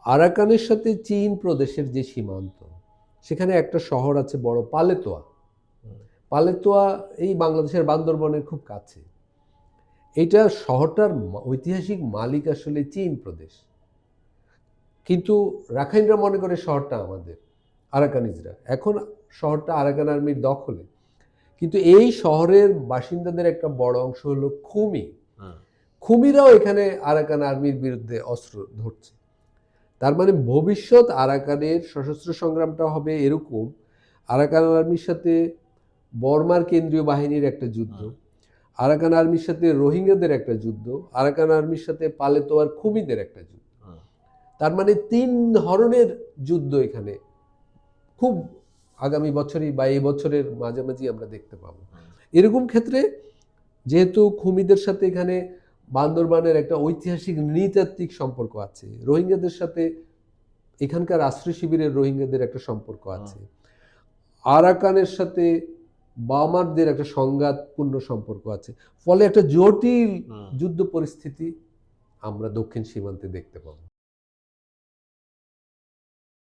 আরাকানের সাথে চীন প্রদেশের যে সীমান্ত, সেখানে একটা শহর আছে বড়, পালেতোয়া। পালেতোয়া এই বাংলাদেশের বান্দরবনের খুব কাছে। এইটা শহরটার ঐতিহাসিক মালিক আসলে চীন প্রদেশ, কিন্তু রাখাইনরা মনে করে শহরটা আমাদের, আরাকানিজরা। এখন শহরটা আরাকান আর্মির দখলে, কিন্তু এই শহরের বাসিন্দাদের একটা বড় অংশ হলো খুমি। খুমিরাও এখানে আরাকান আর্মির বিরুদ্ধে অস্ত্র ধরছে। তার মানে ভবিষ্যৎ আরাকানের সশস্ত্র সংগ্রামটা হবে এরকম: আরাকান আর্মির সাথে বর্মার কেন্দ্রীয় বাহিনীর একটা যুদ্ধ, আরাকান আর্মির সাথে রোহিঙ্গাদের একটা যুদ্ধ, আরাকান আর্মির সাথে পালেতোয়ার খুমিদের একটা যুদ্ধ। তার মানে 3 ধরনের যুদ্ধ এখানে খুব আগামী বছরই বা এই বছরের মাঝামাঝি আমরা দেখতে পাবো। এরকম ক্ষেত্রে যেহেতু খুমিদের সাথে এখানে বান্দরবানের একটা ঐতিহাসিক নৃতাত্ত্বিক সম্পর্ক আছে, রোহিঙ্গাদের সাথে এখানকার আশ্রয় শিবিরের রোহিঙ্গাদের একটা সম্পর্ক আছে, আরাকানের সাথে বামারদের একটা সংঘাতপূর্ণ সম্পর্ক আছে, ফলে একটা জটিল যুদ্ধ পরিস্থিতি আমরা দক্ষিণ সীমান্তে দেখতে পাবো।